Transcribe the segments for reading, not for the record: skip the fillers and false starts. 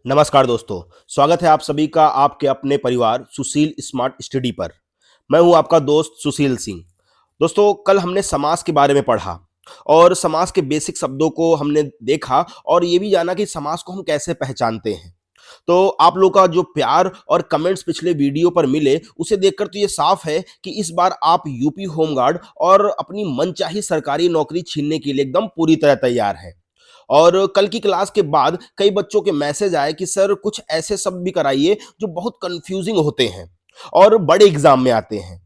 नमस्कार दोस्तों। स्वागत है आप सभी का आपके अपने परिवार सुशील स्मार्ट स्टडी पर। मैं हूं आपका दोस्त सुशील सिंह। दोस्तों, कल हमने समास के बारे में पढ़ा और समास के बेसिक शब्दों को हमने देखा और ये भी जाना कि समास को हम कैसे पहचानते हैं। तो आप लोग का जो प्यार और कमेंट्स पिछले वीडियो पर मिले उसे देखकर तो ये साफ है कि इस बार आप यूपी होमगार्ड और अपनी मनचाही सरकारी नौकरी छीनने के लिए एकदम पूरी तरह तैयार हैं। और कल की क्लास के बाद कई बच्चों के मैसेज आए कि सर कुछ ऐसे शब्द भी कराइए जो बहुत कंफ्यूजिंग होते हैं और बड़े एग्जाम में आते हैं।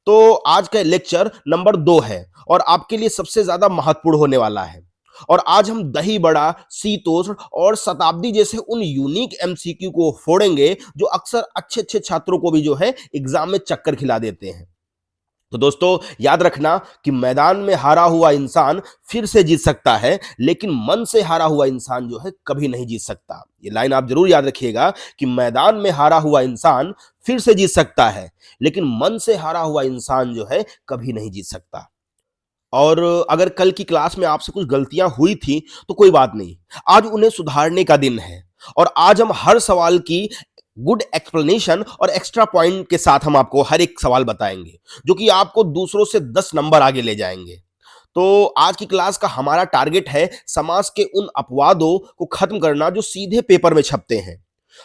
तो आज का लेक्चर नंबर 2 है और आपके लिए सबसे ज्यादा महत्वपूर्ण होने वाला है। और आज हम दही बड़ा, शीतोष्ण और शताब्दी जैसे उन यूनिक एमसीक्यू को फोड़ेंगे जो अक्सर अच्छे अच्छे छात्रों को भी जो है एग्जाम में चक्कर खिला देते हैं। तो दोस्तों, याद रखना कि मैदान में हारा हुआ इंसान फिर से जीत सकता है, लेकिन मन से हारा हुआ इंसान जो है कभी नहीं जीत सकता। ये लाइन आप जरूर याद रखिएगा कि मैदान में हारा हुआ इंसान फिर से जीत सकता है, लेकिन मन से हारा हुआ इंसान जो है कभी नहीं जीत सकता। और अगर कल की क्लास में आपसे कुछ गलतियां हुई थी तो कोई बात नहीं, आज उन्हें सुधारने का दिन है। और आज हम हर सवाल की गुड एक्सप्लेनेशन और एक्स्ट्रा पॉइंट के साथ हम आपको हर एक सवाल बताएंगे जो कि आपको दूसरों से 10 नंबर आगे ले जाएंगे। तो आज की क्लास का हमारा टारगेट है समाज के उन अपवादों को खत्म करना जो सीधे पेपर में छपते हैं।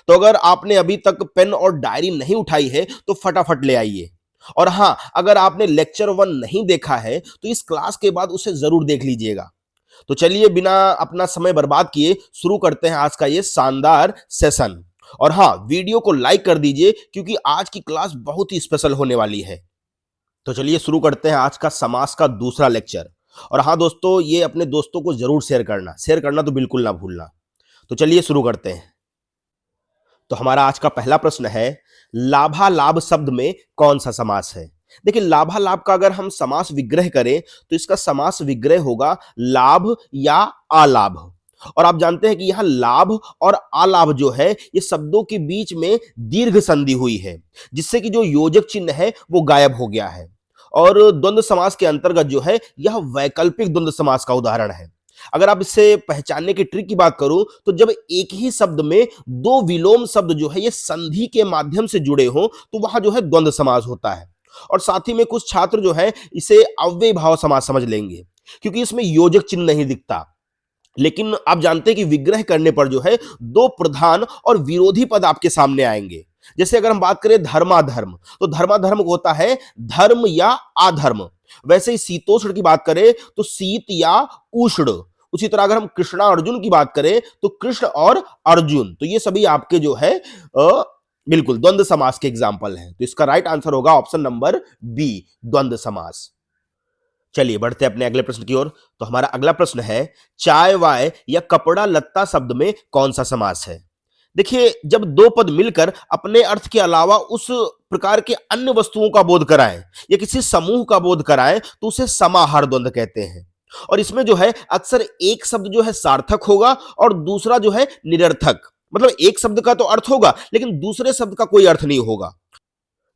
तो अगर आपने अभी तक पेन और डायरी नहीं उठाई है तो फटाफट ले आइए। और हाँ, अगर आपने लेक्चर 1 नहीं देखा है तो इस क्लास के बाद उसे जरूर देख लीजिएगा। तो चलिए बिना अपना समय बर्बाद किए शुरू करते हैं आज का ये शानदार सेशन। और हाँ, वीडियो को लाइक कर दीजिए क्योंकि आज की क्लास बहुत ही स्पेशल होने वाली है। तो चलिए शुरू करते हैं आज का समास का दूसरा लेक्चर। और हाँ दोस्तों, ये अपने दोस्तों को जरूर शेयर करना तो बिल्कुल ना भूलना। तो चलिए शुरू करते हैं। तो हमारा आज का पहला प्रश्न है, लाभालाभ शब्द में कौन सा समास है? देखिए, लाभालाभ का अगर हम समास विग्रह करें तो इसका समास विग्रह होगा लाभ या आलाभ। और आप जानते हैं कि यहां लाभ और आलाभ जो है ये शब्दों के बीच में दीर्घ संधि हुई है, जिससे कि जो योजक चिन्ह है वो गायब हो गया है। और द्वंद्व समास के अंतर्गत जो है यह वैकल्पिक द्वंद्व समास का उदाहरण है। अगर आप इसे पहचानने की ट्रिक की बात करूं तो जब एक ही शब्द में दो विलोम शब्द जो है ये संधि के माध्यम से जुड़े हो तो वहां जो है द्वंद्व समास होता है। और साथ ही में कुछ छात्र जो है इसे अव्यय भाव समास समझ लेंगे क्योंकि इसमें योजक चिन्ह नहीं दिखता। लेकिन आप जानते हैं कि विग्रह करने पर जो है दो प्रधान और विरोधी पद आपके सामने आएंगे। जैसे अगर हम बात करें धर्माधर्म, तो धर्माधर्म होता है धर्म या अधर्म। वैसे ही शीतोष्ण की बात करें तो शीत या उष्ण। उसी तरह अगर हम कृष्णा अर्जुन की बात करें तो कृष्ण और अर्जुन। तो ये सभी आपके जो है बिल्कुल द्वंद्व समास के एग्जाम्पल हैं। तो इसका राइट आंसर होगा ऑप्शन नंबर बी, द्वंद्व समास। चलिए बढ़ते हैं अपने अगले प्रश्न की ओर। तो हमारा अगला प्रश्न है, चाय वाय या कपड़ा लत्ता शब्द में कौन सा समास है? देखिए, जब दो पद मिलकर अपने अर्थ के अलावा उस प्रकार के अन्य वस्तुओं का बोध कराएं या किसी समूह का बोध कराएं तो उसे समाहार द्वंद्व कहते हैं। और इसमें जो है अक्सर एक शब्द जो है सार्थक होगा और दूसरा जो है निरर्थक। मतलब एक शब्द का तो अर्थ होगा लेकिन दूसरे शब्द का कोई अर्थ नहीं होगा।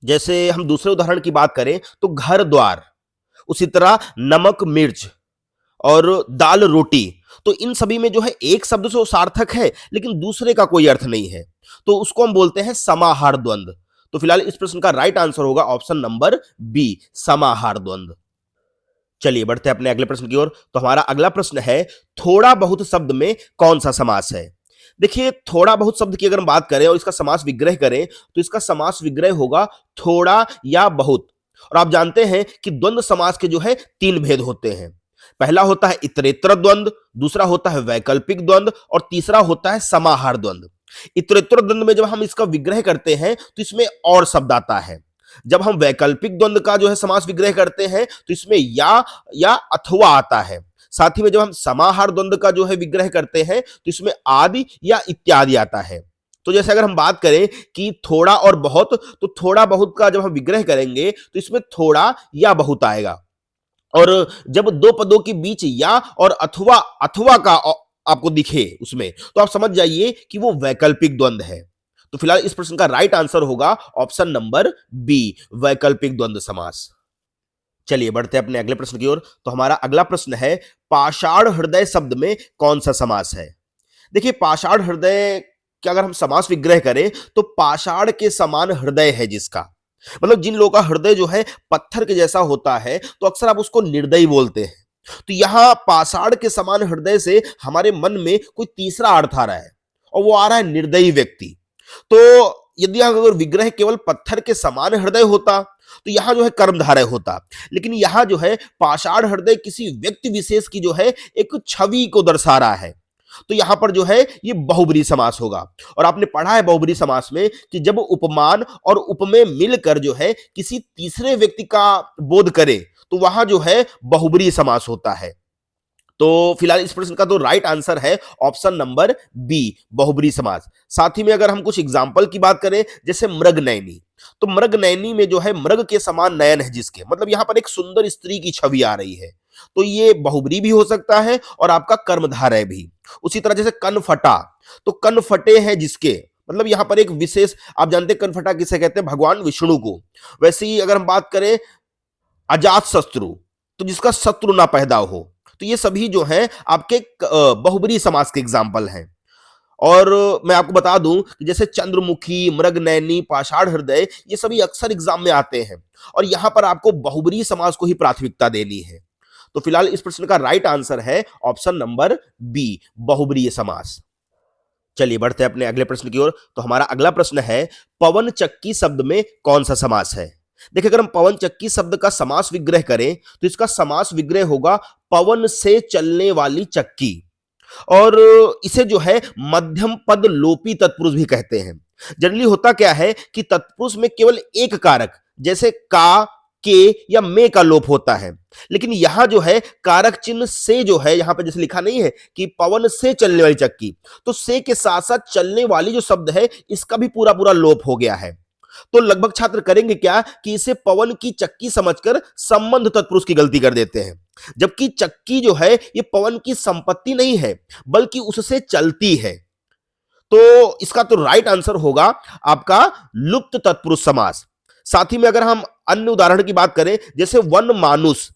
जैसे हम दूसरे उदाहरण की बात करें तो घर द्वार, उसी तरह नमक मिर्च और दाल रोटी। तो इन सभी में जो है एक शब्द से सार्थक है लेकिन दूसरे का कोई अर्थ नहीं है, तो उसको हम बोलते हैं समाहार द्वंद्व। तो फिलहाल इस प्रश्न का राइट आंसर होगा ऑप्शन नंबर बी, समाहार द्वंद्व। चलिए बढ़ते हैं अपने अगले प्रश्न की ओर। तो हमारा अगला प्रश्न है, थोड़ा बहुत शब्द में कौन सा समास है? देखिए, थोड़ा बहुत शब्द की अगर हम बात करें और इसका समास विग्रह करें तो इसका समास विग्रह होगा थोड़ा या बहुत। और आप जानते हैं कि द्वंद्व समास के जो है 3 भेद होते हैं। पहला होता है इतरेतर द्वंद्व, दूसरा होता है वैकल्पिक द्वंद्व और तीसरा होता है समाहार द्वंद्व। इतरेतर द्वंद्व में जब हम इसका विग्रह करते हैं तो इसमें और शब्द आता है। जब हम वैकल्पिक द्वंद्व का जो है समास विग्रह करते हैं तो इसमें या अथवा आता है। साथ ही में जब हम समाहार द्वंद्व का जो है विग्रह करते हैं तो इसमें आदि या इत्यादि आता है। तो जैसे अगर हम बात करें कि थोड़ा और बहुत, तो थोड़ा बहुत का जब हम विग्रह करेंगे तो इसमें थोड़ा या बहुत आएगा। और जब दो पदों के बीच या और अथवा अथवा का आपको दिखे उसमें तो आप समझ जाइए कि वो वैकल्पिक द्वंद्व है। तो फिलहाल इस प्रश्न का राइट आंसर होगा ऑप्शन नंबर बी, वैकल्पिक द्वंद्व समास। चलिए बढ़ते हैं अपने अगले प्रश्न की ओर। तो हमारा अगला प्रश्न है, पाषाण हृदय शब्द में कौन सा समास है? देखिए, पाषाण हृदय कि अगर हम समास विग्रह करें तो पाषाण के समान हृदय है जिसका, मतलब जिन लोगों का हृदय जो है पत्थर के जैसा होता है तो अक्सर आप उसको निर्दयी बोलते हैं। तो यहां पाषाण के समान हृदय से हमारे मन में कोई तीसरा अर्थ आ रहा है और वो आ रहा है निर्दयी व्यक्ति। तो यदि अगर विग्रह केवल पत्थर के समान हृदय होता तो यहां जो है कर्मधारय होता, लेकिन यहां जो है पाषाण हृदय किसी व्यक्ति विशेष की जो है एक छवि को दर्शा रहा है। तो यहां पर जो है ये बहुब्रीहि समास होगा। और आपने पढ़ा है बहुब्रीहि समास में कि जब उपमान और उपमेय मिलकर जो है किसी तीसरे व्यक्ति का बोध करे तो वहां जो है बहुब्रीहि समास होता है। तो फिलहाल इस प्रश्न का तो राइट आंसर है ऑप्शन नंबर बी, बहुब्रीहि समास। साथ ही में अगर हम कुछ एग्जाम्पल की बात करें जैसे मृग नयनी, तो मृग नयनी में जो है मृग के समान नयन है जिसके, मतलब यहां पर एक सुंदर स्त्री की छवि आ रही है, तो ये बहुब्रीहि भी हो सकता है और आपका कर्मधारय भी। उसी तरह जैसे कनफटा, तो कनफटे हैं जिसके, मतलब यहां पर एक विशेष, आप जानते हैं कनफटा किसे कहते हैं, भगवान विष्णु को। वैसे ही अगर हम बात करें अजात शत्रु, तो जिसका शत्रु ना पैदा हो, तो ये सभी जो है आपके बहुब्रीहि समास के एग्जाम्पल हैं। और मैं आपको बता दूं कि जैसे चंद्रमुखी, मृगनयनी, पाषाण हृदय, ये सभी अक्सर एग्जाम में आते हैं और यहां पर आपको बहुब्रीहि समास को ही प्राथमिकता देनी है। तो फिलहाल इस प्रश्न का राइट आंसर है ऑप्शन नंबर बी, बहुब्रीहि समास। चलिए बढ़ते हैं अपने अगले प्रश्न की ओर। तो हमारा अगला प्रश्न है पवन चक्की शब्द में कौन सा समास है। देखिए अगर हम पवन चक्की शब्द का समास विग्रह करें तो इसका समास विग्रह होगा पवन से चलने वाली चक्की। और इसे जो है मध्यम पद लोपी तत्पुरुष भी कहते हैं। जनरली होता क्या है कि तत्पुरुष में केवल एक कारक जैसे का, के या में का लोप होता है, लेकिन यहां जो है कारक चिन्ह से जो है, यहां पर जैसे लिखा नहीं है कि पवन से चलने वाली चक्की, तो से के साथ साथ चलने वाली जो शब्द है इसका भी पूरा पूरा लोप हो गया है। तो लगभग छात्र करेंगे क्या कि इसे पवन की चक्की समझकर संबंध तत्पुरुष की गलती कर देते हैं, जबकि चक्की जो है ये पवन की संपत्ति नहीं है बल्कि उससे चलती है। तो इसका तो राइट आंसर होगा आपका लुप्त तत्पुरुष समास। साथ ही में अगर हम अन्य उदाहरण की बात करें जैसे वन मानुष,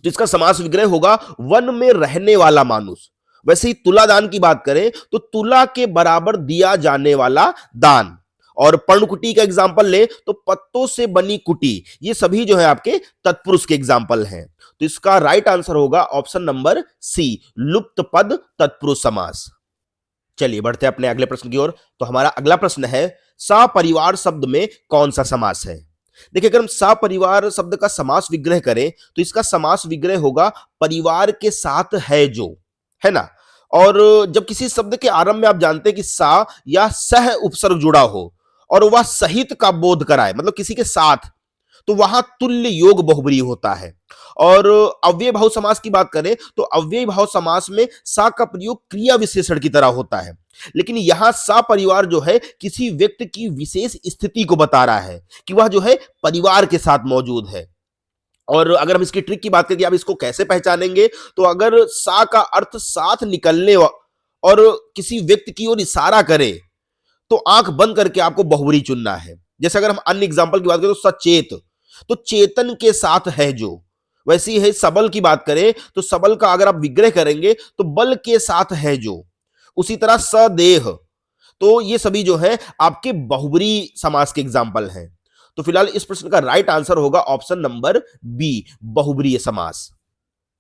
तो इसका समास विग्रह होगा वन में रहने वाला मानुष। वैसे ही तुलादान की बात करें तो तुला के बराबर दिया जाने वाला दान। और पर्णकुटी का एग्जाम्पल ले तो पत्तों से बनी कुटी, ये सभी जो है आपके तत्पुरुष के एग्जाम्पल हैं। तो इसका राइट आंसर होगा ऑप्शन नंबर सी, लुप्त पद तत्पुरुष समास। चलिए बढ़ते हैं अपने अगले प्रश्न की ओर। तो हमारा अगला प्रश्न है सपरिवार शब्द में कौन सा समास है। देखिए अगर हम सपरिवार शब्द का समास विग्रह करें तो इसका समास विग्रह होगा परिवार के साथ है जो, है ना। और जब किसी शब्द के आरंभ में आप जानते हैं कि सा या सह उपसर्ग जुड़ा हो और वह सहित का बोध कराए, मतलब किसी के साथ, तो वहां तुल्य योग बहुब्रीहि होता है। और अव्यय भाव समास की बात करें तो अव्यय भाव समास में सा का प्रयोग क्रिया विशेषण की तरह होता है, लेकिन यहां सपरिवार जो है किसी व्यक्ति की विशेष स्थिति को बता रहा है कि वह जो है परिवार के साथ मौजूद है। और अगर हम इसकी ट्रिक की बात करें कि आप इसको कैसे पहचानेंगे, तो अगर सा का अर्थ साथ निकलने और किसी व्यक्ति की ओर इशारा करे तो आंख बंद करके आपको बहुब्रीहि चुनना है। जैसे अगर हम अन्य एग्जांपल की बात करें तो सचेत, तो चेतन के साथ है जो। वैसे ही है सबल की बात करें तो सबल का अगर आप विग्रह करेंगे तो बल के साथ है जो। उसी तरह सदेह, तो ये सभी जो है आपके बहुब्रीहि समास के एग्जाम्पल हैं। तो फिलहाल इस प्रश्न का राइट आंसर होगा ऑप्शन नंबर बी, बहुब्रीहि समास।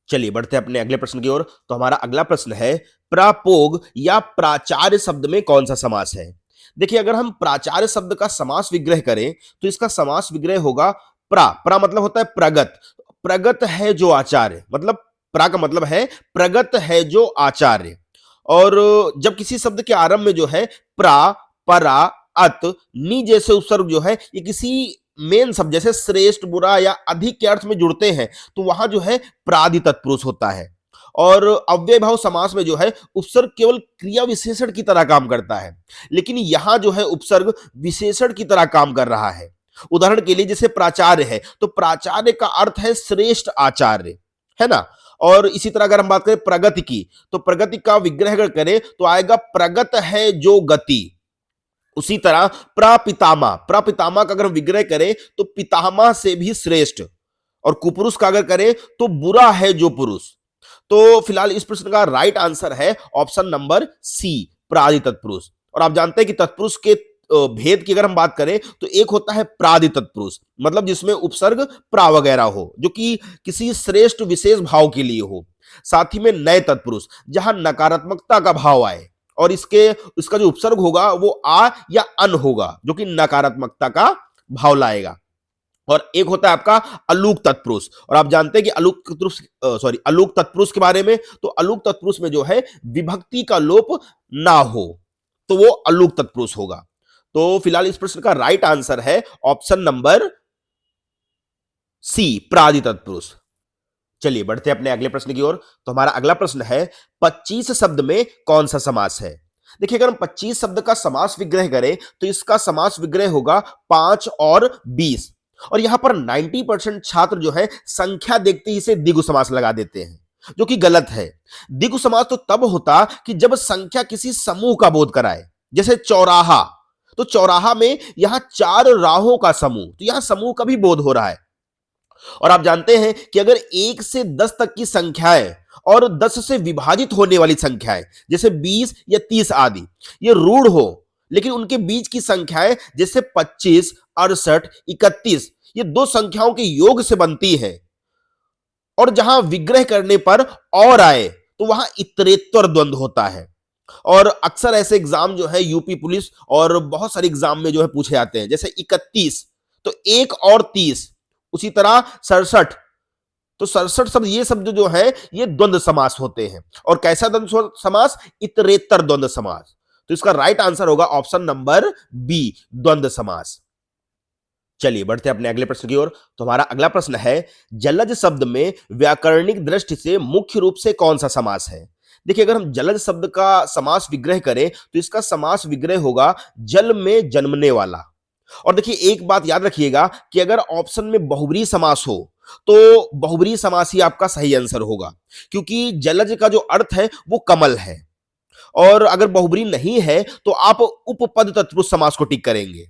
चलिए बढ़ते हैं अपने अगले प्रश्न की ओर। तो हमारा अगला प्रश्न है प्रापोग या प्राचार्य शब्द में कौन सा समास है। देखिए अगर हम प्राचार्य शब्द का समास विग्रह करें तो इसका समास विग्रह होगा प्रा मतलब होता है प्रगत, प्रगत है जो आचार्य, मतलब प्रा का मतलब है प्रगत है जो आचार्य। और जब किसी शब्द के आरंभ में जो है प्रा, परा, अत, नी जैसे उपसर्ग जो है ये किसी मेन शब्द जैसे श्रेष्ठ, बुरा या अधिक के अर्थ में जुड़ते हैं तो वहां जो है प्रादि तत्पुरुष होता है। और अव्यय भाव समास में जो है उपसर्ग केवल क्रिया विशेषण की तरह काम करता है, लेकिन यहां जो है उपसर्ग विशेषण की तरह काम कर रहा है। उदाहरण के लिए जैसे प्राचार्य है तो प्राचार्य का अर्थ है श्रेष्ठ आचार्य, है ना। और इसी तरह अगर हम बात करें प्रगति की तो प्रगति का विग्रह अगर करें तो आएगा प्रगत है जो गति। उसी तरह प्रपितामह का अगर हम विग्रह करें तो पितामह से भी श्रेष्ठ। और कुपुरुष का अगर करें तो बुरा है जो पुरुष। तो फिलहाल इस प्रश्न का राइट आंसर है ऑप्शन नंबर सी, प्रादि तत्पुरुष। और आप जानते हैं कि तत्पुरुष के भेद की अगर हम बात करें तो एक होता है प्रादि तत्पुरुष, मतलब जिसमें उपसर्ग प्रा वगैरह हो, जो कि किसी श्रेष्ठ विशेष भाव के लिए हो। साथ ही में नए तत्पुरुष, जहां नकारात्मकता का भाव आए और इसका जो उपसर्ग होगा वो आ या अन होगा, जो कि नकारात्मकता का भाव लाएगा। और एक होता है आपका अलूक तत्पुरुष, और आप जानते हैं कि अलूक तत्पुरुष के बारे में, तो अलूक तत्पुरुष में जो है विभक्ति का लोप ना हो, तो वो अलूक तत्पुरुष होगा। तो फिलहाल इस प्रश्न का राइट आंसर है ऑप्शन नंबर सी, प्रादि तत्पुरुष। चलिए बढ़ते हैं अपने अगले प्रश्न की ओर। तो हमारा अगला प्रश्न है 25 शब्द में कौन सा समास है। देखिए अगर हम 25 शब्द का समास विग्रह करें तो इसका समास विग्रह होगा 5 और 20। और यहां पर 90% छात्र जो है संख्या देखते ही इसे द्विगु समास लगा देते हैं, जो कि गलत है। द्विगु समास तो तब होता कि जब संख्या किसी समूह का बोध कराए, जैसे चौराहा। तो चौराहा में यहां 4 राहों का समूह, तो यहां समूह का भी बोध हो रहा है। और आप जानते हैं कि अगर 1 से 10 तक की संख्याएं और 10 से विभाजित होने वाली संख्याएं, जैसे 20 या 30 आदि, ये रूढ़ हो, लेकिन उनके बीच की संख्याएं जैसे 25, 68, 31, ये दो संख्याओं के योग से बनती है, और जहां विग्रह करने पर और आए तो वहां इतरेत्तर द्वंद्व होता है। और अक्सर ऐसे एग्जाम जो है यूपी पुलिस और बहुत सारे एग्जाम में जो है पूछे जाते हैं, जैसे 31 तो 1 और 30, उसी तरह 67, तो 67 शब्द, ये शब्द जो है ये द्वंद्व समास होते हैं। और कैसा द्वंद्व समास? इतरेत्तर द्वंद्व समास। तो इसका राइट आंसर होगा ऑप्शन नंबर बी, द्वंद्व समास। चलिए बढ़ते हैं अपने अगले प्रश्न की ओर। तो हमारा अगला प्रश्न है जलज शब्द में व्याकरणिक दृष्टि से मुख्य रूप से कौन सा समास है। देखिए अगर हम जलज शब्द का समास विग्रह करें तो इसका समास विग्रह होगा जल में जन्मने वाला। और देखिए एक बात याद रखिएगा कि अगर ऑप्शन में बहुब्रीहि समास हो तो बहुब्रीहि समास ही आपका सही आंसर होगा, क्योंकि जलज का जो अर्थ है वो कमल है। और अगर बहुब्रीहि नहीं है तो आप उपपद तत्पुरुष समास को टिक करेंगे।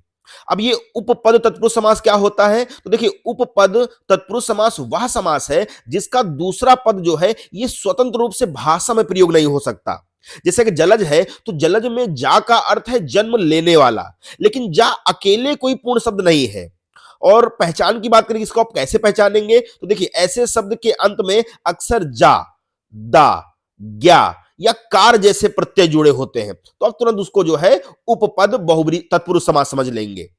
अब ये उपपद तत्पुरुष समास क्या होता है? तो देखिए उपपद तत्पुरुष समास वह समास है जिसका दूसरा पद जो है ये स्वतंत्र रूप से भाषा में प्रयोग नहीं हो सकता। जैसे कि जलज है तो जलज में जा का अर्थ है जन्म लेने वाला, लेकिन जा अकेले कोई पूर्ण शब्द नहीं है। और पहचान की बात करें इसको आप कैसे पहचानेंगे, तो देखिए ऐसे शब्द के अंत में अक्सर जा, दा, ज्ञा या कार जैसे प्रत्यय जुड़े होते हैं, तो आप तुरंत उसको जो है उपपद बहुब्रीहि तत्पुरुष समास समझ लेंगे।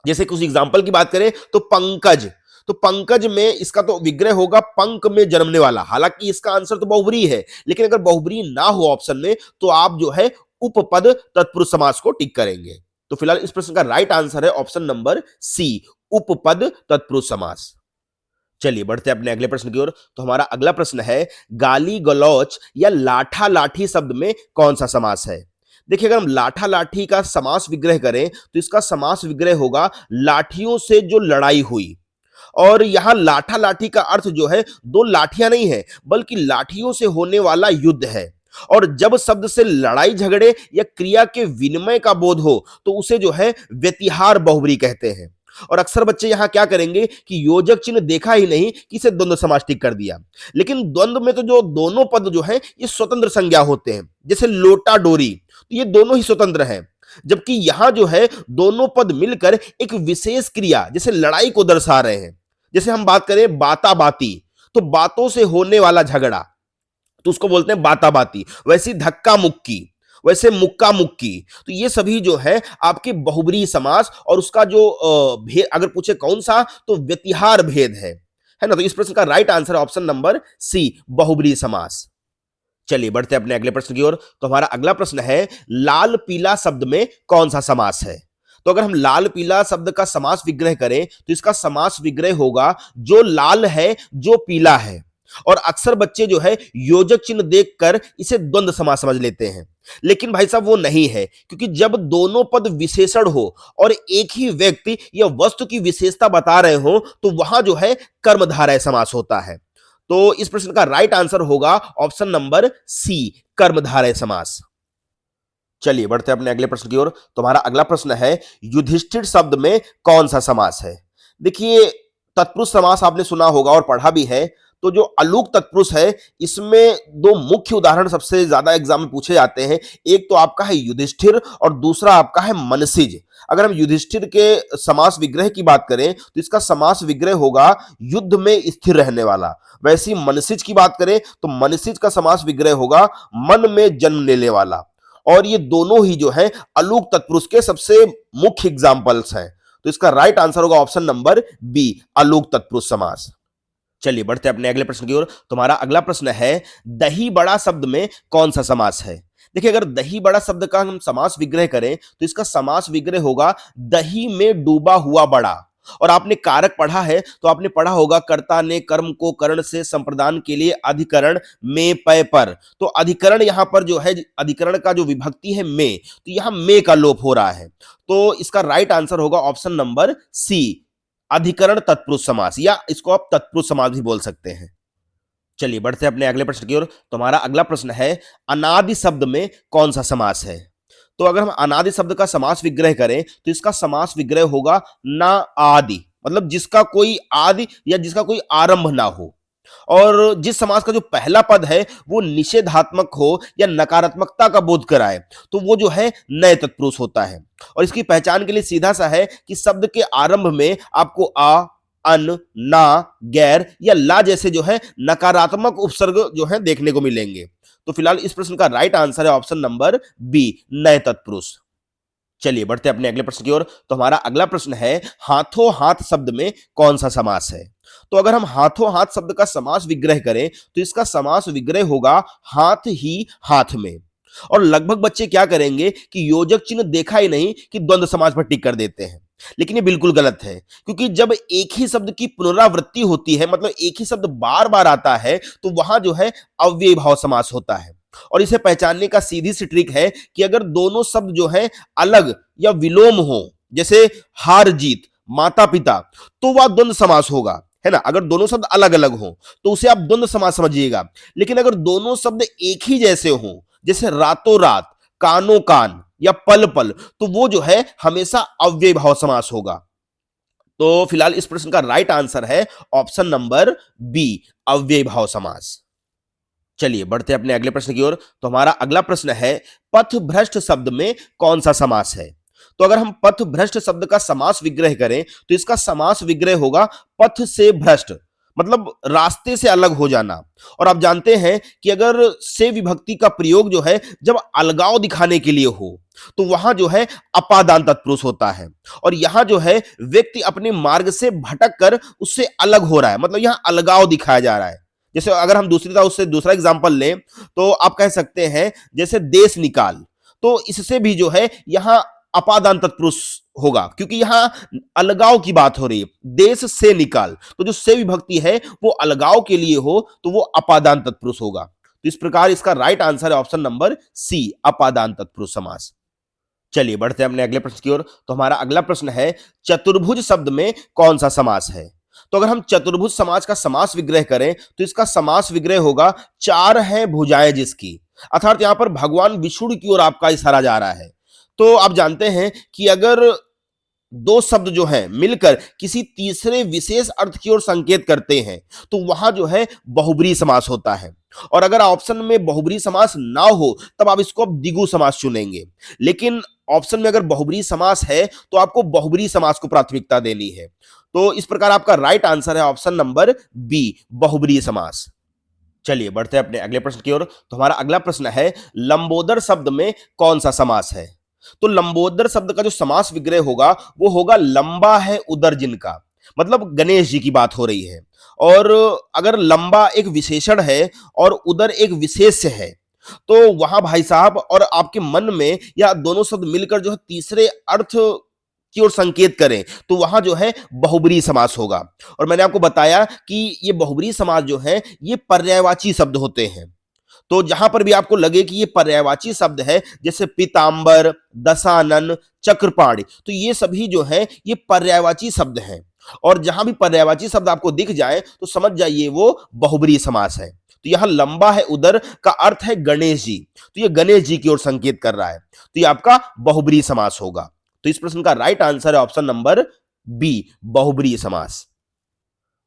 जैसे कुछ एग्जांपल की बात करें तो पंकज, तो पंकज में इसका तो विग्रह होगा पंक में जन्मने वाला। हालांकि इसका आंसर तो बहुब्रीहि है, लेकिन अगर बहुब्रीहि ना हो ऑप्शन में तो आप जो है उपपद तत्पुरुष समास को टिक करेंगे। तो फिलहाल इस प्रश्न का राइट आंसर है ऑप्शन नंबर सी, उपपद तत्पुरुष समास। चलिए बढ़ते हैं अपने अगले प्रश्न की ओर। तो हमारा अगला प्रश्न है गाली गलौच या लाठा लाठी शब्द में कौन सा समास है। देखिए अगर हम लाठा लाठी का समास विग्रह करें तो इसका समास विग्रह होगा लाठियों से जो लड़ाई हुई। और यहां लाठा लाठी का अर्थ जो है दो लाठियां नहीं है, बल्कि लाठियों से होने वाला युद्ध है। और जब शब्द से लड़ाई झगड़े या क्रिया के विनिमय का बोध हो तो उसे जो है व्यतिहार बहुब्रीहि कहते हैं। और अक्सर बच्चे यहां क्या करेंगे कि योजक चिन्ह देखा ही नहीं कि इसे द्वंद्व समास टिक कर दिया। लेकिन द्वंद्व में तो जो दोनों पद जो है ये स्वतंत्र संज्ञा होते हैं, जैसे लोटा डोरी, तो ये दोनों ही स्वतंत्र हैं। जबकि यहां जो है दोनों पद मिलकर एक विशेष क्रिया जैसे लड़ाई को दर्शा रहे हैं। जैसे हम बात करें बाता बाती, तो बातों से होने वाला झगड़ा, तो उसको बोलते हैं बाता बाती। वैसे धक्का मुक्की, वैसे मुक्का मुक्की, तो ये सभी जो है आपके बहुब्रीहि समास। और उसका जो भेद अगर पूछे कौन सा, तो व्यतिहार भेद है ना। तो इस प्रश्न का right answer option number C, बहुब्रीहि समास। चलिए बढ़ते हैं अपने अगले प्रश्न की ओर। तो हमारा अगला प्रश्न है लाल पीला शब्द में कौन सा समास है। तो अगर हम लाल पीला शब्द का समास विग्रह करें तो इसका समास विग्रह होगा जो लाल है जो पीला है। और अक्सर बच्चे जो है योजक चिन्ह देखकर इसे द्वंद्व समास समझ लेते हैं, लेकिन भाई साहब वो नहीं है, क्योंकि जब दोनों पद विशेषण हो और एक ही व्यक्ति या वस्तु की विशेषता बता रहे हो तो वहां जो है कर्मधारय समास होता है। तो इस प्रश्न का राइट आंसर होगा ऑप्शन नंबर सी, कर्मधारय समास। चलिए बढ़ते हैं अपने अगले प्रश्न की ओर। तो हमारा अगला प्रश्न है युधिष्ठिर शब्द में कौन सा समास है। देखिए तत्पुरुष समास आपने सुना होगा और पढ़ा भी है, तो जो अलूक तत्पुरुष है, इसमें दो मुख्य उदाहरण सबसे ज्यादा एग्जाम में पूछे जाते हैं। एक तो आपका है युधिष्ठिर और दूसरा आपका है मनसिज। अगर हम युधिष्ठिर के समास विग्रह की बात करें तो इसका समास विग्रह होगा युद्ध में स्थिर रहने वाला। वैसे ही मनसिज की बात करें तो मनसिज का समास विग्रह होगा मन में जन्म लेने वाला। और ये दोनों ही जो है अलूक तत्पुरुष के सबसे मुख्य एग्जाम्पल्स हैं। तो इसका राइट आंसर होगा ऑप्शन नंबर बी, अलूक तत्पुरुष समास। चलिए बढ़ते हैं अपने अगले प्रश्न की ओर। तुम्हारा अगला प्रश्न है दही बड़ा शब्द में कौन सा समास है। देखिए, अगर दही बड़ा शब्द का हम समास विग्रह करें तो इसका समास विग्रह होगा दही में डूबा हुआ बड़ा। और आपने कारक पढ़ा है तो आपने पढ़ा होगा कर्ता ने कर्म को करण से संप्रदान के लिए अधिकरण में पय पर। तो अधिकरण यहां पर जो है, अधिकरण का जो विभक्ति है में, तो यहां में का लोप हो रहा है। तो इसका राइट आंसर होगा ऑप्शन नंबर सी, अधिकरण तत्पुरुष समास, या इसको आप तत्पुरुष समास भी बोल सकते हैं। चलिए बढ़ते हैं अपने अगले प्रश्न की ओर। तुम्हारा अगला प्रश्न है अनादि शब्द में कौन सा समास है। तो अगर हम अनादि शब्द का समास विग्रह करें तो इसका समास विग्रह होगा ना आदि, मतलब जिसका कोई आदि या जिसका कोई आरंभ ना हो। और जिस समास का जो पहला पद है वो निषेधात्मक हो या नकारात्मकता का बोध कराए तो वो जो है नए तत्पुरुष होता है। और इसकी पहचान के लिए सीधा सा है कि शब्द के आरंभ में आपको आ, अन, ना, गैर या ला जैसे जो है नकारात्मक उपसर्ग जो है देखने को मिलेंगे। तो फिलहाल इस प्रश्न का राइट आंसर है ऑप्शन नंबर बी, नए तत्पुरुष। चलिए बढ़ते हैं अपने अगले प्रश्न की ओर। तो हमारा अगला प्रश्न है हाथों हाथ शब्द में कौन सा समास है। तो अगर हम हाथों हाथ शब्द का समास विग्रह करें तो इसका समास विग्रह होगा हाथ ही हाथ में। और लगभग बच्चे क्या करेंगे कि योजक चिन्ह देखा ही नहीं कि द्वंद्व समास पर टिक कर देते हैं, लेकिन ये बिल्कुल गलत है। क्योंकि जब एक ही शब्द की पुनरावृत्ति होती है, मतलब एक ही शब्द बार बार आता है, तो वहां जो है अव्ययी भाव समास होता है। और इसे पहचानने का सीधी सी ट्रिक है कि अगर दोनों शब्द जो है अलग या विलोम हो, जैसे हार जीत, माता पिता, तो वह द्वंद्व समास होगा, है ना। अगर दोनों शब्द अलग अलग हो तो उसे आप द्वंद्व समास समझिएगा। लेकिन अगर दोनों शब्द एक ही जैसे हो, जैसे रातों रात, कानों कान या पल पल, तो वो जो है हमेशा अव्ययी भाव समास होगा। तो फिलहाल इस प्रश्न का राइट आंसर है ऑप्शन नंबर बी, अव्ययी भाव समास। चलिए बढ़ते हैं अपने अगले प्रश्न की ओर। तो हमारा अगला प्रश्न है पथ भ्रष्ट शब्द में कौन सा समास है। तो अगर हम पथ भ्रष्ट शब्द का समास विग्रह करें तो इसका समास विग्रह होगा पथ से भ्रष्ट, मतलब रास्ते से अलग हो जाना। और आप जानते हैं कि अगर से विभक्ति का प्रयोग जो है जब अलगाव दिखाने के लिए हो तो वहां जो है अपादान तत्पुरुष होता है। और यहां जो है व्यक्ति अपने मार्ग से भटक कर उससे अलग हो रहा है, मतलब यहां अलगाव दिखाया जा रहा है। जैसे अगर हम उससे दूसरा एग्जांपल लें तो आप कह सकते हैं जैसे देश निकाल, तो इससे भी जो है यहां अपादान तत्पुरुष होगा, क्योंकि यहां अलगाव की बात हो रही है। देश से निकाल, तो जो से विभक्ति है वो अलगाव के लिए हो तो वो अपादान तत्पुरुष होगा। तो इस प्रकार इसका राइट आंसर है ऑप्शन नंबर सी, अपादान तत्पुरुष समास। चलिए बढ़ते हैं अपने अगले प्रश्न की ओर। तो हमारा अगला प्रश्न है चतुर्भुज शब्द में कौन सा समास है। तो अगर हम चतुर्भुज समास का समास विग्रह करें तो इसका समास विग्रह होगा चार हैं भुजाएं जिसकी, अर्थात यहां पर भगवान विष्णु की ओर आपका इशारा जा रहा है। तो आप जानते हैं कि अगर दो शब्द जो हैं मिलकर किसी तीसरे विशेष अर्थ की ओर संकेत करते हैं तो वहां जो है बहुब्रीहि समास होता है। और अगर ऑप्शन में बहुब्रीहि समास ना हो तब आप इसको द्विगु समास चुनेंगे। लेकिन ऑप्शन में अगर बहुब्रीहि समास है तो आपको बहुब्रीहि समास को प्राथमिकता देनी है। तो इस प्रकार आपका राइट आंसर है ऑप्शन नंबर बी, बहुब्रीहि समास। चलिए बढ़ते हैं अपने अगले प्रश्न की ओर। तो हमारा अगला प्रश्न है लंबोदर शब्द में कौन सा समास है। तो लंबोदर शब्द का जो समास विग्रह होगा वो होगा लंबा है उदर जिनका, मतलब गणेश जी की बात हो रही है। और अगर लंबा एक विशेषण है और उदर एक विशेष्य है तो वहां भाई साहब और आपके मन में या दोनों शब्द मिलकर जो है तीसरे अर्थ की ओर संकेत करें तो वहां जो है बहुब्रीहि समास होगा। और मैंने आपको बताया कि ये बहुब्रीहि समास जो है ये पर्यायवाची शब्द होते हैं। तो जहां पर भी आपको लगे कि ये पर्यायवाची शब्द है, जैसे पीतांबर, दशानन, चक्रपाणि, तो ये सभी जो है ये पर्यायवाची शब्द हैं। और जहां भी पर्यायवाची शब्द आपको दिख जाए तो समझ जाइए वो बहुब्रीहि समास है। तो यहां लंबा है उदर का अर्थ है गणेश जी, तो ये गणेश जी की ओर संकेत कर रहा है, तो ये आपका बहुब्रीहि समास होगा। तो इस प्रश्न का राइट आंसर है ऑप्शन नंबर बी, बहुब्रीहि समास।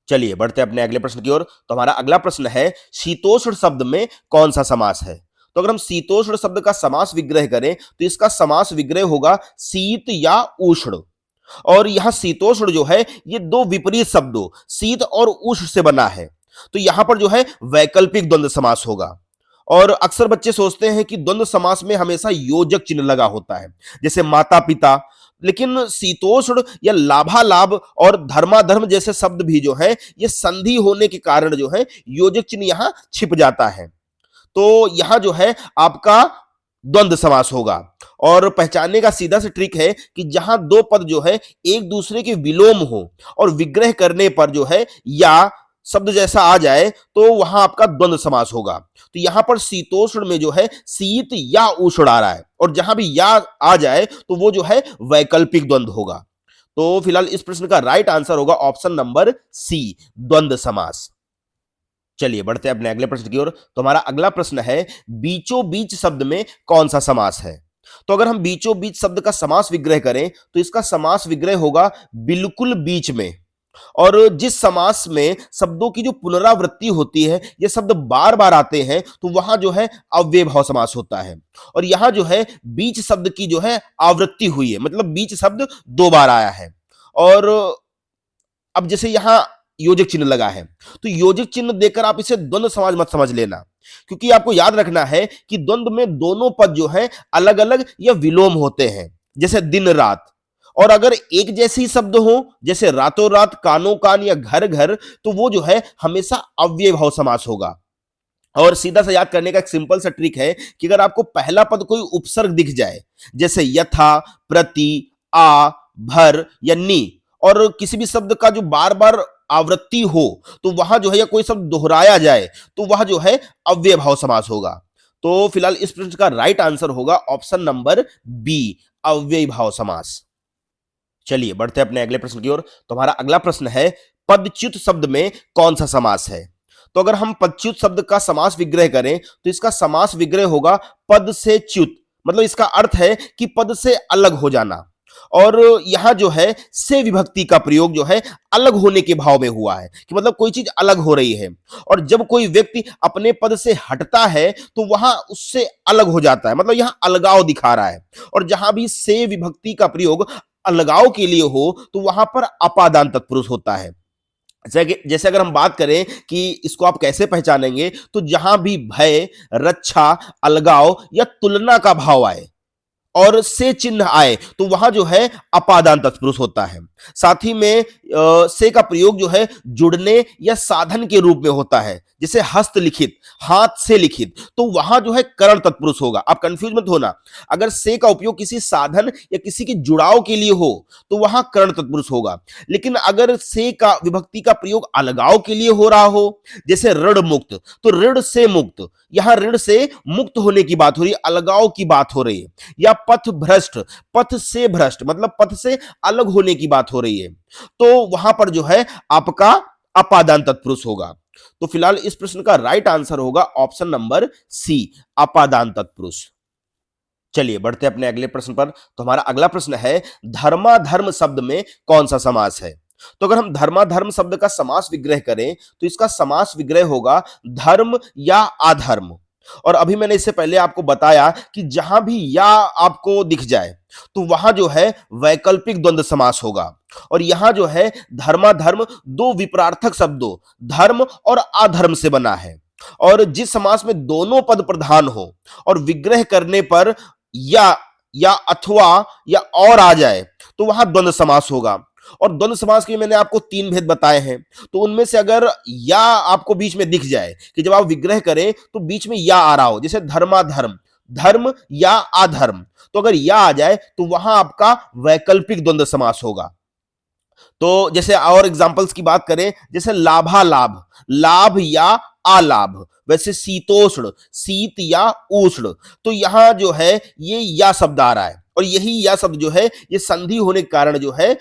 चलिए बढ़ते हैं अपने अगले प्रश्न की ओर। तो हमारा अगला प्रश्न है शीतोष्ण शब्द में कौन सा समास है। तो अगर हम शीतोष्ण शब्द का समास विग्रह करें तो इसका समास विग्रह होगा शीत या उष्ण। और यहां शीतोष्ण जो है ये दो विपरीत शब्दों शीत और उष्ण से बना है। तो यहां पर जो है वैकल्पिक द्वंद्व समास होगा। और अक्सर बच्चे सोचते हैं कि द्वंद्व समास में हमेशा योजक चिन्ह लगा होता है, जैसे माता पिता। लेकिन शीतोष्ण या लाभालाभ और धर्माधर्म जैसे शब्द भी जो है ये संधि होने के कारण जो है योजक चिन्ह यहां छिप जाता है। तो यहां जो है आपका द्वंद्व समास होगा। और पहचानने का सीधा सा ट्रिक है कि जहां दो पद जो है एक दूसरे के विलोम हो और विग्रह करने पर जो है या शब्द जैसा आ जाए तो वहां आपका द्वंद्व समास होगा। तो यहां पर शीतोष्ण में जो है शीत या उष्ण आ रहा है और जहां भी या आ जाए तो वो जो है वैकल्पिक द्वंद्व होगा। तो फिलहाल इस प्रश्न का राइट आंसर होगा ऑप्शन नंबर सी, द्वंद्व समास। चलिए बढ़ते हैं अपने अगले प्रश्न की ओर। तो हमारा अगला प्रश्न है बीचों बीच शब्द में कौन सा समास है। तो अगर हम बीचों बीच शब्द का समास विग्रह करें तो इसका समास विग्रह होगा बिल्कुल बीच में। और जिस समास में शब्दों की जो पुनरावृत्ति होती है ये शब्द बार बार आते हैं तो वहां जो है अव्यय भाव समास होता है। और यहां जो है बीच शब्द की जो है आवृत्ति हुई है, मतलब बीच शब्द दो बार आया है। और अब जैसे यहां योजक चिन्ह लगा है तो योजक चिन्ह देकर आप इसे द्वंद्व समास मत समझ लेना, क्योंकि आपको याद रखना है कि द्वंद्व में दोनों पद जो है अलग अलग या विलोम होते हैं, जैसे दिन रात। और अगर एक जैसे ही शब्द हो जैसे रातों रात, कानों कान या घर घर, तो वो जो है हमेशा अव्यय भाव समास होगा। और सीधा सा याद करने का एक सिंपल सा ट्रिक है कि अगर आपको पहला पद कोई उपसर्ग दिख जाए जैसे यथा, प्रति, आ, भर या नी, और किसी भी शब्द का जो बार बार आवृत्ति हो तो वहां जो है या कोई शब्द दोहराया जाए तो वह जो है अव्यय भाव समास होगा। तो फिलहाल इस प्रश्न का राइट आंसर होगा ऑप्शन नंबर बी, अव्यय भाव समास। चलिए बढ़ते हैं अपने अगले प्रश्न की ओर। तो हमारा अगला प्रश्न है पदच्युत शब्द में कौन सा समास है। तो अगर हम पदच्युत शब्द का समास विग्रह करें तो इसका समास विग्रह होगा पद से च्युत, मतलब इसका अर्थ है कि पद से अलग हो जाना। और यहां जो है से विभक्ति का प्रयोग जो है अलग होने के भाव में हुआ है कि मतलब कोई चीज अलग हो रही है। और जब कोई व्यक्ति अपने पद से हटता है तो वहां उससे अलग हो जाता है, मतलब यहां अलगाव दिखा रहा है। और जहां भी से विभक्ति का प्रयोग अलगाव के लिए हो तो वहां पर अपादान तत्पुरुष होता है। जैसे अगर हम बात करें कि इसको आप कैसे पहचानेंगे, तो जहां भी भय, रक्षा, अलगाव या तुलना का भाव आए और से चिन्ह आए तो वहां जो है अपादान तत्पुरुष होता है। साथ ही में से का प्रयोग जो है जुड़ने या साधन के रूप में होता है, जैसे हस्तलिखित, हाथ से लिखित, तो वहां जो है करण तत्पुरुष होगा। आप कंफ्यूज मत होना, अगर से का उपयोग किसी साधन या किसी के जुड़ाव के लिए हो तो वहां करण तत्पुरुष होगा। लेकिन अगर से का विभक्ति का प्रयोग अलगाव के लिए हो रहा हो, जैसे ऋण मुक्त, तो ऋण से मुक्त, यहां ऋण से मुक्त होने की बात हो रही है, अलगाव की बात हो रही है। या पथ भ्रष्ट, पथ से भ्रष्ट, मतलब पथ से अलग होने की बात हो रही है, तो वहां पर जो है आपका अपादान तत्पुरुष होगा। तो फिलहाल इस प्रश्न का राइट आंसर होगा ऑप्शन नंबर सी, अपादान तत्पुरुष। चलिए बढ़ते हैं अपने अगले प्रश्न पर। तो हमारा अगला प्रश्न है धर्माधर्म शब्द में कौन सा समास है। तो अगर हम धर्माधर्म शब्द का समास विग्रह करें तो इसका समास विग्रह होगा धर्म या अधर्म। और अभी मैंने इससे पहले आपको बताया कि जहां भी या आपको दिख जाए तो वहां जो है वैकल्पिक द्वंद्व समास होगा। और यहां जो है धर्माधर्म दो विपरार्थक शब्दों धर्म और अधर्म से बना है। और जिस समास में दोनों पद प्रधान हो और विग्रह करने पर या अथवा या और आ जाए तो वहां द्वंद्व समास होगा। और द्वंद्व समास के मैंने आपको तीन भेद बताए हैं, तो उनमें से अगर या आपको बीच में दिख जाए कि जब आप विग्रह करें तो बीच में या आ रहा हो, जैसे धर्माधर्म, धर्म या अधर्म, तो अगर या आ जाए तो वहां आपका वैकल्पिक द्वंद्व समास होगा। तो जैसे और एग्जांपल्स की बात करें, जैसे लाभालाभ, लाभ या अलाभ, वैसे शीतोष्ण, शीत या उष्ण, तो यहां जो है ये या शब्द आ रहा है और यही या शब्द जो है ये संधि होने के कारण जो है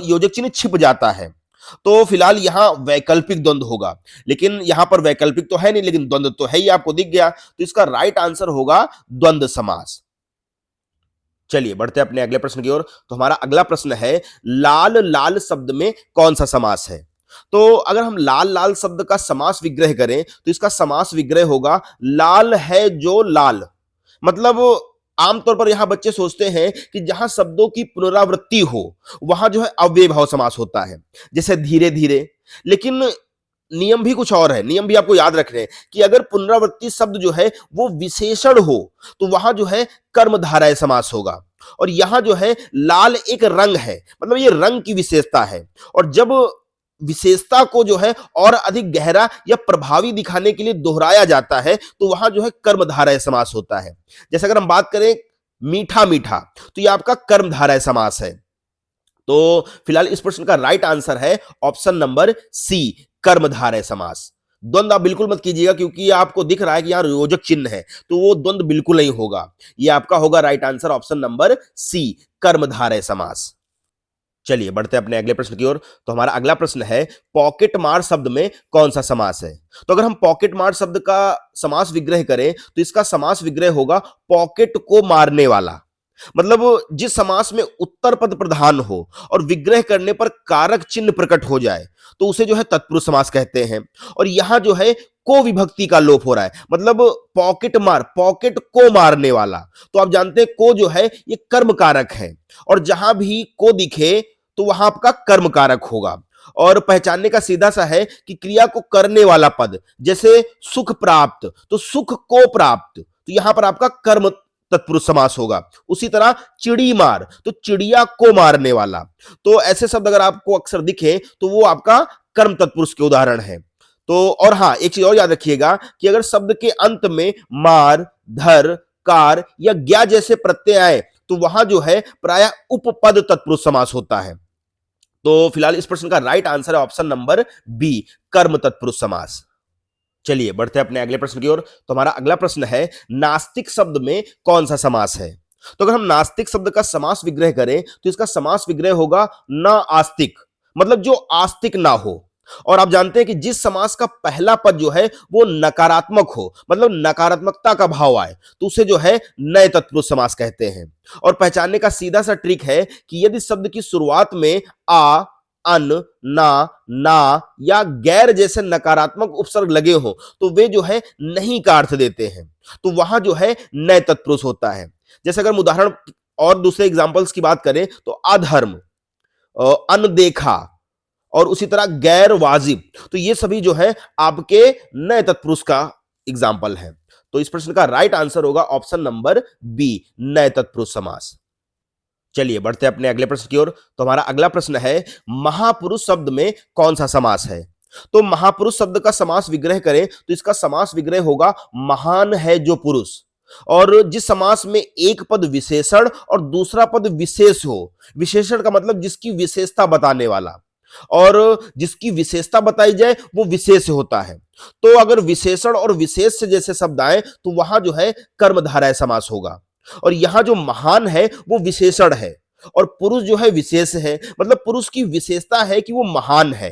योजक चिन्ह छिप जाता है। तो फिलहाल यहां वैकल्पिक द्वंद्व होगा, लेकिन यहां पर वैकल्पिक तो है नहीं लेकिन द्वंद्व तो है ही, आपको दिख गया, तो इसका राइट आंसर होगा द्वंद्व समास। चलिए बढ़ते हैं अपने अगले प्रश्न की ओर। तो हमारा अगला प्रश्न है लाल लाल शब्द में कौन सा समास है। तो अगर हम लाल लाल शब्द का समास विग्रह करें तो इसका समास विग्रह होगा लाल है जो लाल। मतलब आमतौर पर यहां बच्चे सोचते हैं कि जहां शब्दों की पुनरावृत्ति हो वहां जो है अव्यय भाव समास होता है, जैसे धीरे धीरे। लेकिन नियम भी कुछ और है, नियम भी आपको याद रखने हैं कि अगर पुनरावृत्ति शब्द जो है वो विशेषण हो तो वहां जो है कर्मधारय समास होगा। और यहां जो है लाल एक रंग है, मतलब ये रंग की विशेषता है। और जब विशेषता को जो है और अधिक गहरा या प्रभावी दिखाने के लिए दोहराया जाता है तो वहां जो है कर्मधारय समास होता है। जैसे अगर हम बात करें मीठा मीठा, तो ये आपका कर्मधारय समास है। तो फिलहाल इस प्रश्न का राइट आंसर है ऑप्शन नंबर सी, कर्मधारय समास। द्वंद्व आप बिल्कुल मत कीजिएगा क्योंकि ये आपको दिख रहा है कि यहां योजक चिन्ह है, तो वो द्वंद्व बिल्कुल नहीं होगा। ये आपका होगा right answer option number C, कर्मधारय समास। चलिए बढ़ते हैं अपने अगले प्रश्न की ओर। तो हमारा अगला प्रश्न है पॉकेट मार शब्द में कौन सा समास है। तो अगर हम पॉकेट मार शब्द का समास विग्रह करें तो इसका समास विग्रह होगा पॉकेट को मारने वाला। मतलब जिस समास में उत्तर पद प्रधान हो और विग्रह करने पर कारक चिन्ह प्रकट हो जाए तो उसे जो है तत्पुरुष समास कहते हैं। और यहां जो है को विभक्ति का लोप हो रहा है, मतलब पॉकेट मार, पॉकेट को मारने वाला। तो आप जानते हैं को जो है ये कर्म कारक है, और जहां भी को दिखे तो वहां आपका कर्म कारक होगा। और पहचानने का सीधा सा है कि क्रिया को करने वाला पद, जैसे सुख प्राप्त तो सुख को प्राप्त, तो यहां पर आपका कर्म तत्पुरुष समास होगा। उसी तरह चिड़ी मार तो चिड़िया को मारने वाला। तो ऐसे शब्द अगर आपको अक्सर दिखे तो वो आपका कर्म तत्पुरुष के उदाहरण है। तो और हाँ, एक चीज और याद रखिएगा कि अगर शब्द के अंत में मार, धर, कार या ज्ञा जैसे प्रत्यय आए तो वहां जो है प्रायः उपपद तत्पुरुष समास होता है। तो फिलहाल इस प्रश्न का राइट आंसर है ऑप्शन नंबर बी, कर्म तत्पुरुष समास। चलिए बढ़ते हैं अपने अगले प्रश्न की ओर। तो हमारा अगला प्रश्न है नास्तिक शब्द में कौन सा समास है। तो अगर हम नास्तिक शब्द का समास विग्रह करें तो इसका समास विग्रह होगा न आस्तिक, मतलब जो आस्तिक ना हो। और आप जानते हैं कि जिस समास का पहला पद जो है वो नकारात्मक हो, मतलब नकारात्मकता का भाव आए, तो उसे जो है नए तत्पुरुष समास कहते हैं। और पहचानने का सीधा सा ट्रिक है कि यदि शब्द की शुरुआत में आ, अन, ना या गैर जैसे नकारात्मक उपसर्ग लगे हो तो वे जो है नहीं का अर्थ देते हैं, तो वहां जो है नए तत्पुरुष होता है। जैसे अगर हम उदाहरण और दूसरे एग्जांपल्स की बात करें तो अधर्म, अनदेखा और उसी तरह गैर वाजिब, तो ये सभी जो है आपके नए तत्पुरुष का एग्जाम्पल है। तो इस प्रश्न का राइट आंसर होगा ऑप्शन नंबर बी, नए तत्पुरुष समास। चलिए बढ़ते हैं अपने अगले प्रश्न की ओर। तो हमारा अगला प्रश्न है महापुरुष शब्द में कौन सा समास है। तो महापुरुष शब्द का समास विग्रह करें तो इसका समास विग्रह होगा महान है जो पुरुष। और जिस समास में एक पद विशेषण और दूसरा पद विशेष हो, विशेषण का मतलब जिसकी विशेषता बताने वाला, और जिसकी विशेषता बताई जाए वो विशेष होता है। तो अगर विशेषण और विशेष से जैसे शब्द आए तो वहां जो है कर्मधारय समास होगा। और यहां जो महान है वो विशेषण है और पुरुष जो है विशेष है, मतलब पुरुष की विशेषता है कि वो महान है,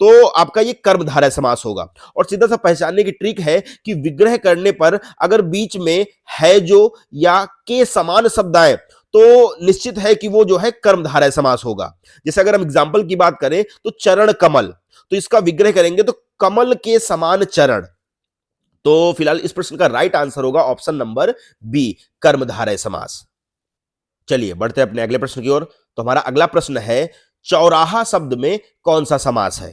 तो आपका ये कर्मधारय समास होगा। और सीधा सा पहचानने की ट्रिक है कि विग्रह करने पर अगर बीच में है जो या के समान शब्द आए तो निश्चित है कि वो जो है कर्मधारय समास होगा। जैसे अगर हम एग्जांपल की बात करें तो चरण कमल, तो इसका विग्रह करेंगे तो कमल के समान चरण। तो फिलहाल इस प्रश्न का राइट आंसर होगा ऑप्शन नंबर बी, कर्मधारय समास। चलिए बढ़ते हैं अपने अगले प्रश्न की ओर। तो हमारा अगला प्रश्न है चौराहा शब्द में कौन सा समास है।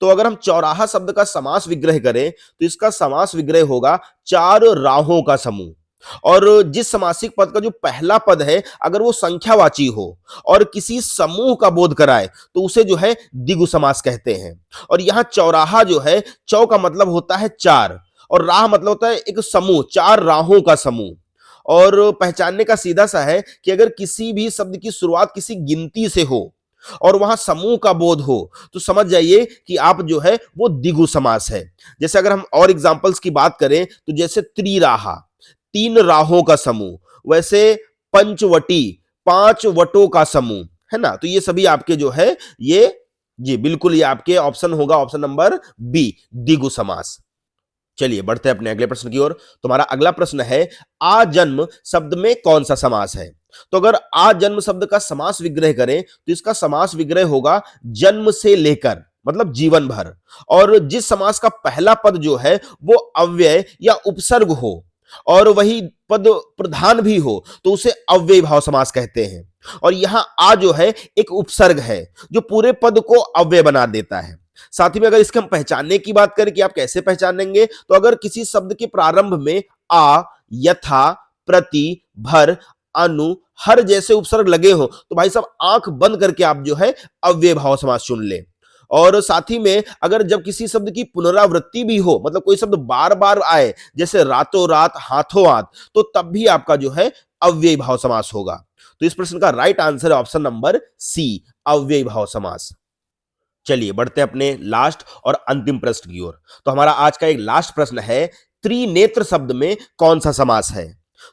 तो अगर हम चौराहा शब्द का समास विग्रह करें तो इसका समास विग्रह होगा चार राहों का समूह। और जिस समासिक पद का जो पहला पद है अगर वो संख्यावाची हो और किसी समूह का बोध कराए तो उसे जो है द्विगु समास कहते हैं। और यहां चौराहा जो है, चौ का मतलब होता है चार और राह मतलब होता है एक समूह, चार राहों का समूह। और पहचानने का सीधा सा है कि अगर किसी भी शब्द की शुरुआत किसी गिनती से हो और वहां समूह का बोध हो तो समझ जाइए कि आप जो है वो द्विगु समास है। जैसे अगर हम और एग्जांपल्स की बात करें तो जैसे त्रिराहा, तीन राहों का समूह, वैसे पंचवटी, पांच वटों का समूह, है ना। तो ये सभी आपके जो है ये जी बिल्कुल ये आपके ऑप्शन होगा ऑप्शन नंबर बी, द्विगु समास। चलिए बढ़ते हैं अपने अगले प्रश्न की ओर। तो हमारा अगला प्रश्न है आजन्म शब्द में कौन सा समास है। तो अगर आजन्म शब्द का समास विग्रह करें तो इसका समास विग्रह होगा जन्म से लेकर, मतलब जीवन भर। और जिस समास का पहला पद जो है वो अव्यय या उपसर्ग हो और वही पद प्रधान भी हो तो उसे अव्ययी भाव समास कहते हैं। और यहां आ जो है एक उपसर्ग है जो पूरे पद को अव्यय बना देता है। साथ ही में अगर इसके हम पहचानने की बात करें कि आप कैसे पहचानेंगे, तो अगर किसी शब्द के प्रारंभ में आ, यथा, प्रति, भर, अनु, हर जैसे उपसर्ग लगे हो तो भाई साहब आंख बंद करके आप जो है अव्यय भाव समास चुन ले। और साथ ही में अगर जब किसी शब्द की पुनरावृत्ति भी हो, मतलब कोई शब्द बार बार आए जैसे रातों रात, हाथों हाथ, तो तब भी आपका जो है अव्ययी भाव समास होगा। तो इस प्रश्न का राइट आंसर है ऑप्शन नंबर सी, अव्ययी भाव समास। चलिए बढ़ते हैं अपने लास्ट और अंतिम प्रश्न की ओर। तो हमारा आज का एक लास्ट प्रश्न है, त्रिनेत्र शब्द में कौन सा समास है?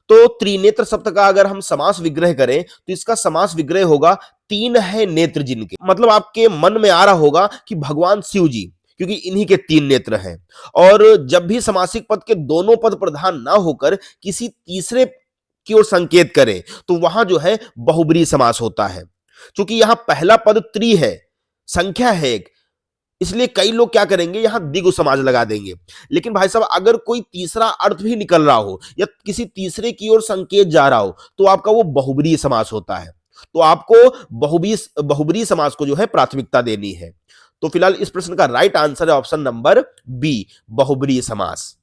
तो त्रिनेत्र शब्द का अगर हम समास विग्रह करें तो इसका समास विग्रह होगा तीन है नेत्र जिनके। मतलब आपके मन में आ रहा होगा कि भगवान शिव जी, क्योंकि इन्हीं के तीन नेत्र हैं। और जब भी समासिक पद के दोनों पद प्रधान ना होकर किसी तीसरे की ओर संकेत करें तो वहां जो है बहुब्रीहि समास होता है। क्योंकि यहां पहला पद त्रि है, संख्या है एक, इसलिए कई लोग क्या करेंगे यहां द्विगु समाज लगा देंगे। लेकिन भाई साहब अगर कोई तीसरा अर्थ भी निकल रहा हो या किसी तीसरे की ओर संकेत जा रहा हो तो आपका वो बहुब्रीहि समास होता है। तो आपको बहुब्रीहि समास को जो है प्राथमिकता देनी है। तो फिलहाल इस प्रश्न का राइट आंसर है ऑप्शन नंबर बी, बहुब्रीहि समास।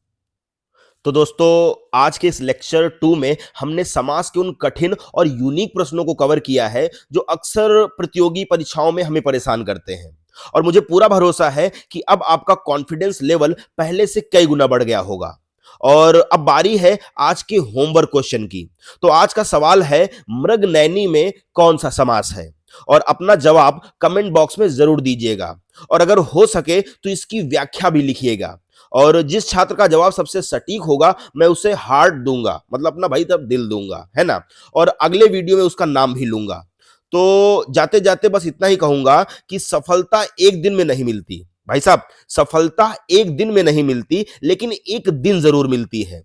तो दोस्तों आज के इस लेक्चर 2 में हमने समास के उन कठिन और यूनिक प्रश्नों को कवर किया है जो अक्सर प्रतियोगी परीक्षाओं में हमें परेशान करते हैं। और मुझे पूरा भरोसा है कि अब आपका कॉन्फिडेंस लेवल पहले से कई गुना बढ़ गया होगा। और अब बारी है आज के होमवर्क क्वेश्चन की। तो आज का सवाल है, मृगनयनी में कौन सा समास है? और अपना जवाब कमेंट बॉक्स में जरूर दीजिएगा और अगर हो सके तो इसकी व्याख्या भी लिखिएगा। और जिस छात्र का जवाब सबसे सटीक होगा मैं उसे हार्ट दूंगा, मतलब अपना भाई तब दिल दूंगा, है ना। और अगले वीडियो में उसका नाम भी लूंगा। तो जाते जाते बस इतना ही कहूंगा कि सफलता एक दिन में नहीं मिलती भाई साहब, सफलता एक दिन में नहीं मिलती, लेकिन एक दिन जरूर मिलती है।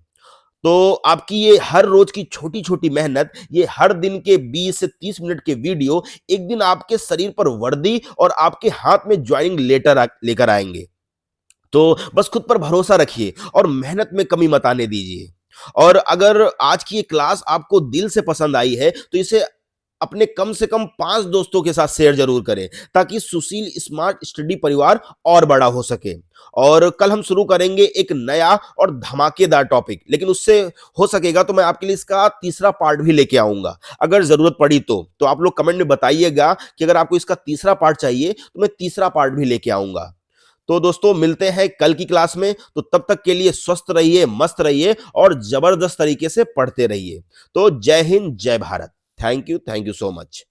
तो आपकी ये हर रोज की छोटी छोटी मेहनत, ये हर दिन के 20 से 30 मिनट के वीडियो एक दिन आपके शरीर पर वर्दी और आपके हाथ में ज्वाइनिंग लेटर लेकर आएंगे। तो बस खुद पर भरोसा रखिए और मेहनत में कमी मत आने दीजिए। और अगर आज की ये क्लास आपको दिल से पसंद आई है तो इसे अपने कम से कम 5 दोस्तों के साथ शेयर जरूर करें ताकि सुशील स्मार्ट स्टडी परिवार और बड़ा हो सके। और कल हम शुरू करेंगे एक नया और धमाकेदार टॉपिक, लेकिन उससे हो सकेगा तो मैं आपके लिए इसका तीसरा पार्ट भी लेके आऊंगा अगर जरूरत पड़ी तो आप लोग कमेंट में बताइएगा कि अगर आपको इसका तीसरा पार्ट चाहिए तो मैं तीसरा पार्ट भी लेके आऊंगा। तो दोस्तों मिलते हैं कल की क्लास में। तो तब तक के लिए स्वस्थ रहिए, मस्त रहिए और जबरदस्त तरीके से पढ़ते रहिए। तो जय हिंद, जय Bharat. Thank you so much.